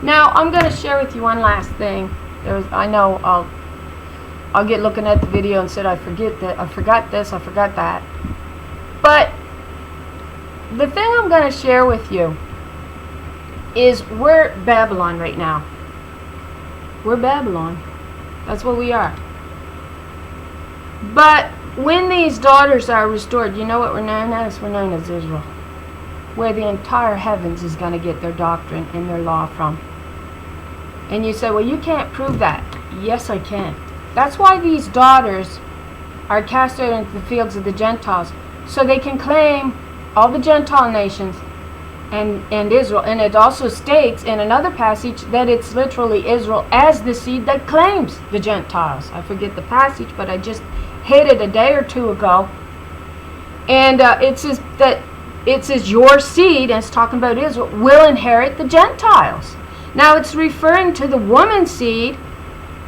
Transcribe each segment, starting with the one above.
Now, I'm going to share with you one last thing. I know I'll get looking at the video and said I forgot this, I forgot that. But the thing I'm going to share with you is we're Babylon right now. We're Babylon. That's what we are. But when these daughters are restored, you know what we're known as? We're known as Israel. Where the entire heavens is going to get their doctrine and their law from. And you say, well, you can't prove that. Yes, I can. That's why these daughters are cast out into the fields of the Gentiles, so they can claim all the Gentile nations and Israel. And it also states in another passage that it's literally Israel as the seed that claims the Gentiles. I forget the passage, but I just hit it a day or two ago. And it says that it says your seed, and it's talking about Israel, will inherit the Gentiles. Now it's referring to the woman's seed,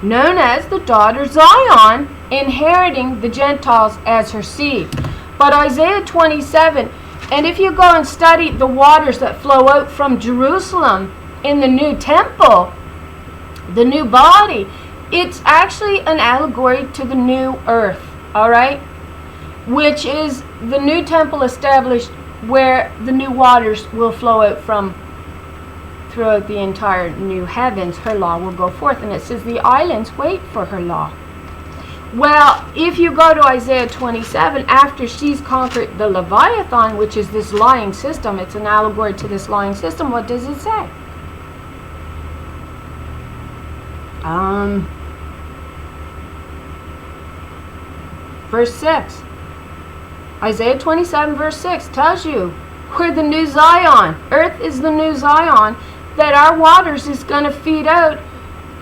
known as the daughter Zion, inheriting the Gentiles as her seed. But Isaiah 27, and if you go and study the waters that flow out from Jerusalem in the new temple, the new body, it's actually an allegory to the new earth, all right? Which is the new temple established where the new waters will flow out from throughout the entire new heavens. Her law will go forth. And it says the islands wait for her law. Well, if you go to Isaiah 27, after she's conquered the Leviathan, which is this lying system, it's an allegory to this lying system, what does it say? Verse 6. Isaiah 27 verse 6 tells you we're the new Zion. Earth is the new Zion, that our waters is going to feed out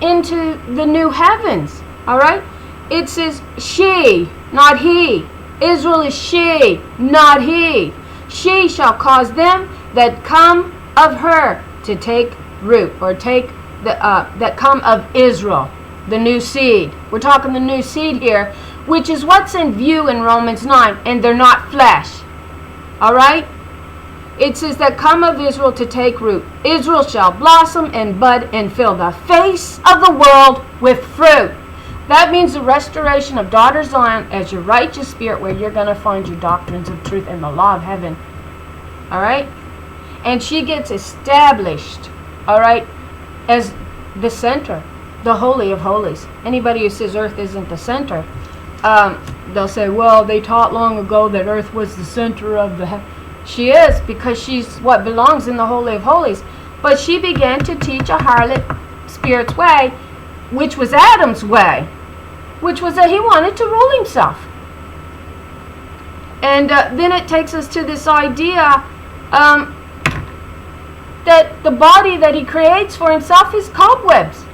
into the new heavens. Alright? It says she, not he. Israel is she, not he. She shall cause them that come of her to take root, or take that come of Israel, the new seed. We're talking the new seed here, which is what's in view in Romans 9, and they're not flesh. Alright? It says that come of Israel to take root. Israel shall blossom and bud and fill the face of the world with fruit. That means the restoration of daughter Zion as your righteous spirit, where you're going to find your doctrines of truth and the law of heaven. Alright? And she gets established, alright, as the center, the Holy of Holies. Anybody who says earth isn't the center, they'll say, well, they taught long ago that earth was the center of the heaven. She is, because she's what belongs in the Holy of Holies. But she began to teach a harlot spirit's way, which was Adam's way, which was that he wanted to rule himself. And then it takes us to this idea that the body that he creates for himself is cobwebs.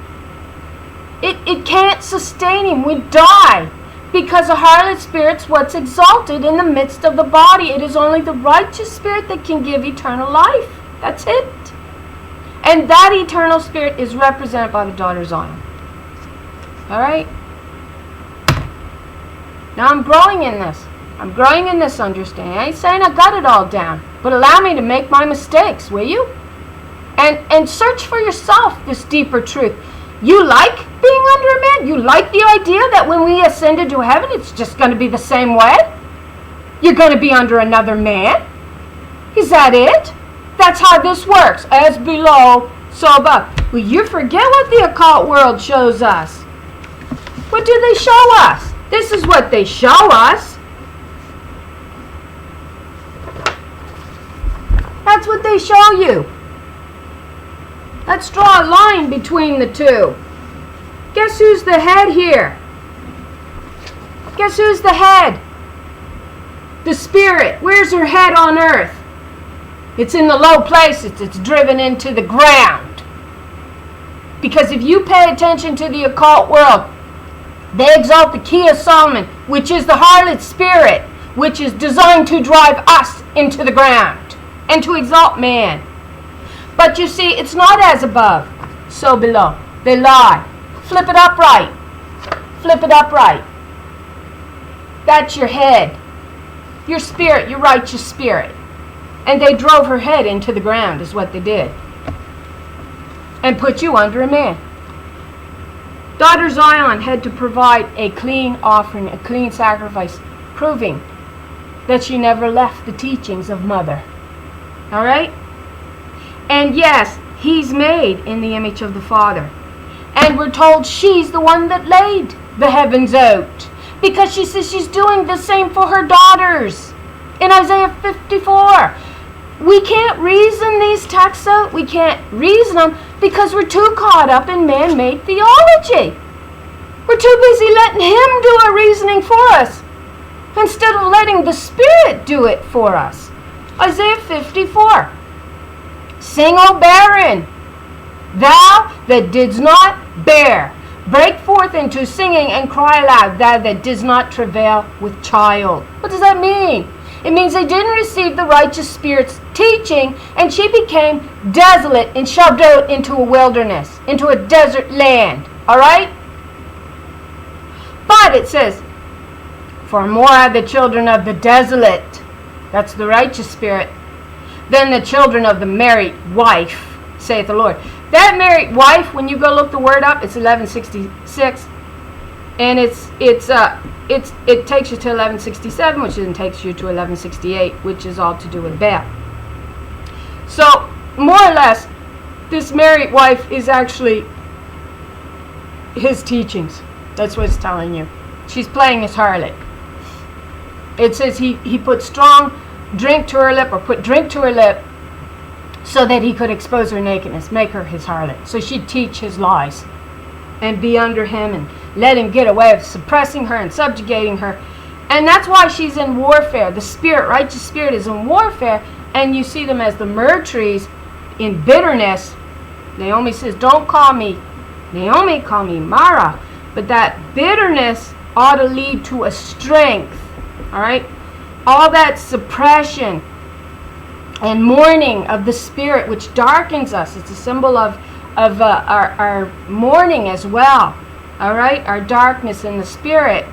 It can't sustain him. We die. Because a harlot spirit's what's exalted in the midst of the body. It is only the righteous spirit that can give eternal life. That's it. And that eternal spirit is represented by the daughter Zion. Alright? Now I'm growing in this. I'm growing in this understanding. I ain't saying I got it all down. But allow me to make my mistakes, will you? And search for yourself this deeper truth. You like being under a man? You like the idea that when we ascended to heaven, it's just going to be the same way? You're going to be under another man? Is that it? That's how this works. As below, so above. Well, you forget what the occult world shows us. What do they show us? This is what they show us. That's what they show you. Let's draw a line between the two. Guess who's the head here? Guess who's the head? The spirit. Where's her head on earth? It's in the low places. It's driven into the ground. Because if you pay attention to the occult world, they exalt the key of Solomon, which is the harlot spirit, which is designed to drive us into the ground and to exalt man. But you see, it's not as above, so below. They lie. Flip it upright. Flip it upright. That's your head. Your spirit, your righteous spirit. And they drove her head into the ground is what they did. and put you under a man. Daughter Zion had to provide a clean offering, a clean sacrifice, proving that she never left the teachings of mother. All right? And yes, he's made in the image of the Father. And we're told she's the one that laid the heavens out, because she says she's doing the same for her daughters. In Isaiah 54, we can't reason these texts out. We can't reason them because we're too caught up in man-made theology. We're too busy letting him do our reasoning for us instead of letting the Spirit do it for us. Isaiah 54. Sing, O barren, thou that didst not bear. Break forth into singing and cry aloud, thou that didst not travail with child. What does that mean? It means they didn't receive the righteous Spirit's teaching, and she became desolate and shoved out into a wilderness, into a desert land. All right? But it says, for more are the children of the desolate, that's the righteous spirit, than the children of the married wife, saith the Lord. That married wife, when you go look the word up, it's 1166, and it takes you to 1167, which then takes you to 1168, which is all to do with Baal. So, more or less, this married wife is actually his teachings. That's what it's telling you. She's playing his harlot. It says he put strong drink to her lip, or put drink to her lip, so that he could expose her nakedness, make her his harlot. So she'd teach his lies and be under him and let him get away with suppressing her and subjugating her. And that's why she's in warfare. The spirit, righteous spirit, is in warfare, and you see them as the myrrh trees in bitterness. Naomi says, don't call me Naomi, call me Mara. But that bitterness ought to lead to a strength. All right? All that suppression and mourning of the spirit, which darkens us. It's a symbol of our mourning as well. All right? Our darkness in the spirit.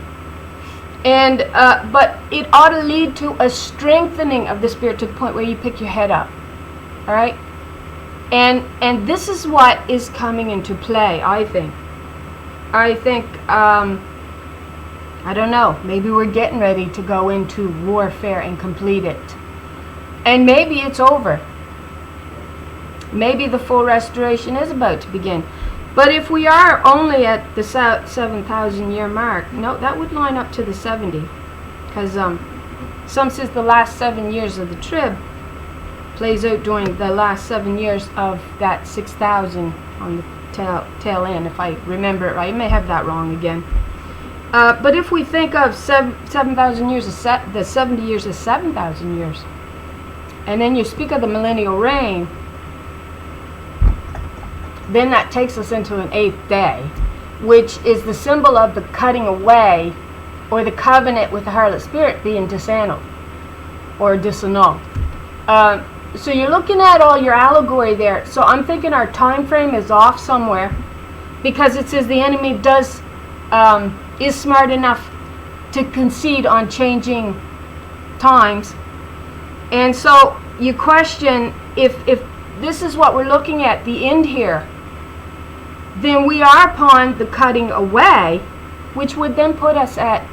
And but it ought to lead to a strengthening of the spirit to the point where you pick your head up. All right? And this is what is coming into play, I think. I don't know, maybe we're getting ready to go into warfare and complete it. And maybe it's over. Maybe the full restoration is about to begin. But if we are only at the 7,000 year mark, no, that would line up to the 70. Because some says the last 7 years of the trib plays out during the last 7 years of that 6,000 on the tail end, if I remember it right. I may have that wrong again. But if we think of 7,000 years, the 70 years is 7,000 years, and then you speak of the millennial reign, then that takes us into an 8th day, which is the symbol of the cutting away, or the covenant with the harlot spirit being disannulled, or disannulled. So you're looking at all your allegory there. So I'm thinking our time frame is off somewhere, because it says the enemy is smart enough to concede on changing times. And so you question, if this is what we're looking at, the end here, then we are upon the cutting away, which would then put us at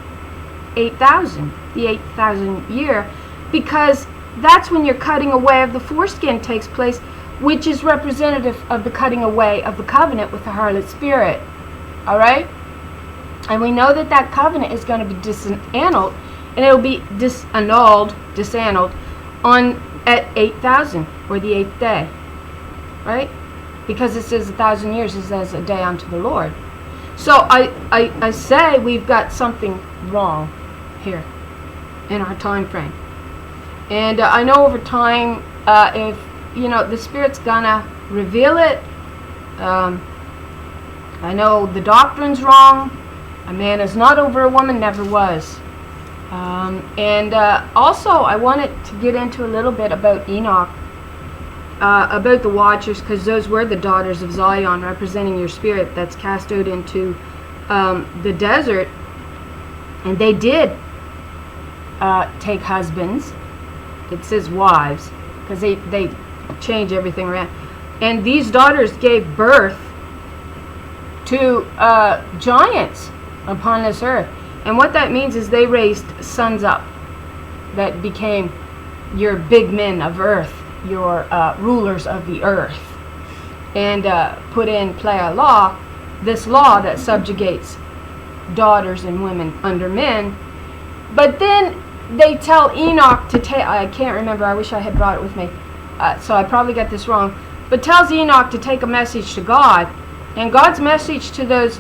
8,000, the 8,000 year, because that's when your cutting away of the foreskin takes place, which is representative of the cutting away of the covenant with the harlot spirit. All right? And we know that that covenant is going to be disannulled, and it will be disannuled at 8,000, or the 8th day. Right? Because it says 1,000 years is as a day unto the Lord. So I say we've got something wrong here in our time frame. And I know over time, if the Spirit's gonna reveal it. I know the doctrine's wrong. A man is not over a woman, never was. And also, I wanted to get into a little bit about Enoch, about the Watchers, because those were the daughters of Zion, representing your spirit that's cast out into the desert. And they did take husbands. It says wives, because they change everything around. And these daughters gave birth to giants upon this earth. And what that means is they raised sons up that became your big men of earth, your rulers of the earth, and put in play a law, this law that subjugates daughters and women under men. But then they tell Enoch to take, I can't remember, I wish I had brought it with me, so I probably got this wrong, but tells Enoch to take a message to God. And God's message to those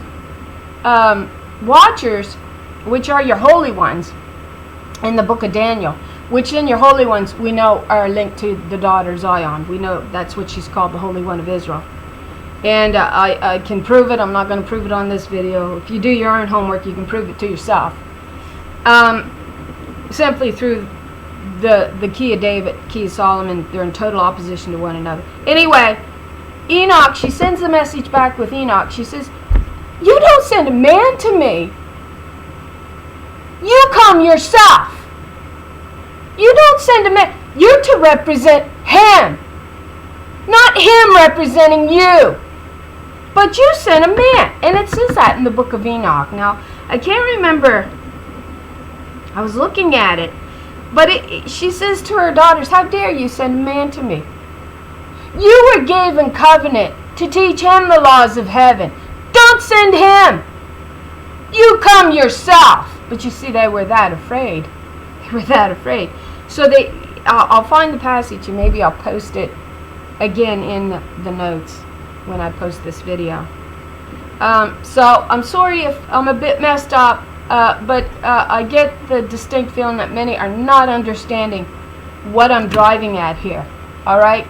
watchers, which are your holy ones, in the book of Daniel, which in your holy ones we know are linked to the daughter Zion. We know that's what she's called, the Holy One of Israel. And I can prove it. I'm not going to prove it on this video. If you do your own homework, you can prove it to yourself. Simply through the key of David, key of Solomon. They're in total opposition to one another. Anyway, Enoch, she sends the message back with Enoch. She says, you don't send a man to me. You come yourself. You don't send a man. You're to represent him, not him representing you. But you sent a man. And it says that in the book of Enoch. Now, I can't remember. I was looking at it. But she says to her daughters, how dare you send a man to me? You were given covenant to teach him the laws of heaven. Don't send him. You come yourself. But you see, they were that afraid. They were that afraid. So I'll find the passage and maybe I'll post it again in the notes when I post this video. So I'm sorry if I'm a bit messed up, but I get the distinct feeling that many are not understanding what I'm driving at here. Alright?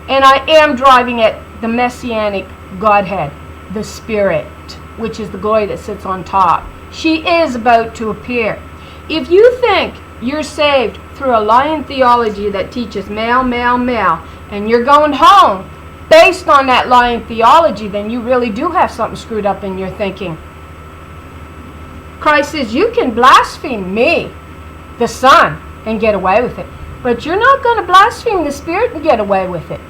And I am driving at the Messianic Godhead, the Spirit, which is the glory that sits on top. She is about to appear. If you think you're saved through a lying theology that teaches male, male, male, and you're going home based on that lying theology, then you really do have something screwed up in your thinking. Christ says, you can blaspheme me, the Son, and get away with it. But you're not going to blaspheme the Spirit and get away with it.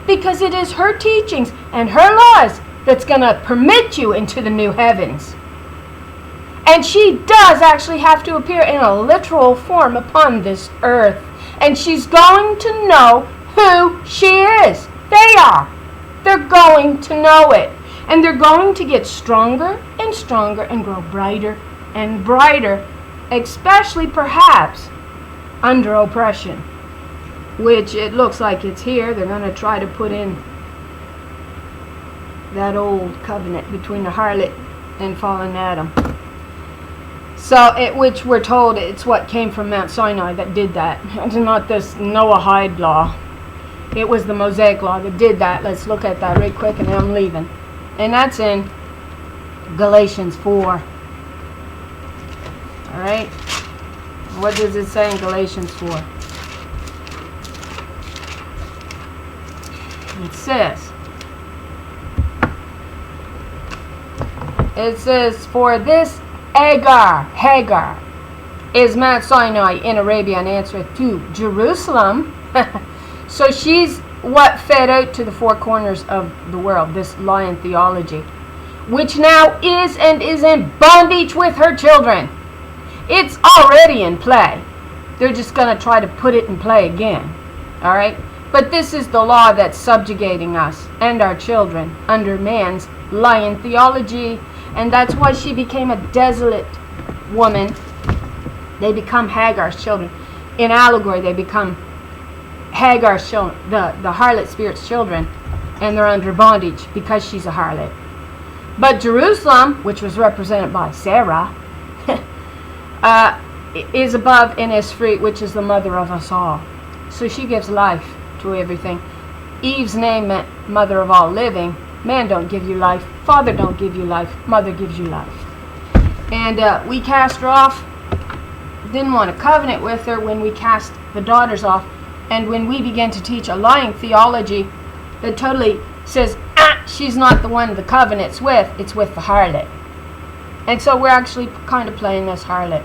Because it is her teachings and her laws that's going to permit you into the new heavens. And she does actually have to appear in a literal form upon this earth. And she's going to know who she is. They are. They're going to know it. And they're going to get stronger and stronger and grow brighter and brighter, especially perhaps under oppression, which it looks like it's here. They're going to try to put in that old covenant between the harlot and fallen Adam. So, which we're told it's what came from Mount Sinai that did that. It's not this Noahide law. It was the Mosaic law that did that. Let's look at that right quick and then I'm leaving. And that's in Galatians 4. Alright? What does it say in Galatians 4? It says, for this Hagar is Mount Sinai in Arabia and answereth to Jerusalem. So she's what fed out to the four corners of the world, this lying theology, which now is and is in bondage with her children. It's already in play. They're just going to try to put it in play again. Alright? But this is the law that's subjugating us and our children under man's lying theology. And that's why she became a desolate woman. They become Hagar's children. In allegory, they become Hagar's children, the harlot spirit's children. And they're under bondage because she's a harlot. But Jerusalem, which was represented by Sarah, is above and is free, which is the mother of us all. So she gives life to everything. Eve's name meant mother of all living. Man don't give you life. Father don't give you life. Mother gives you life. And we cast her off. Didn't want to covenant with her when we cast the daughters off. And when we began to teach a lying theology that totally says, she's not the one the covenant's with. It's with the harlot. And so we're actually kind of playing this harlot.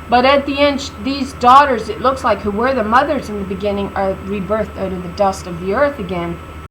But at the end, these daughters, it looks like, who were the mothers in the beginning, are rebirthed out of the dust of the earth again.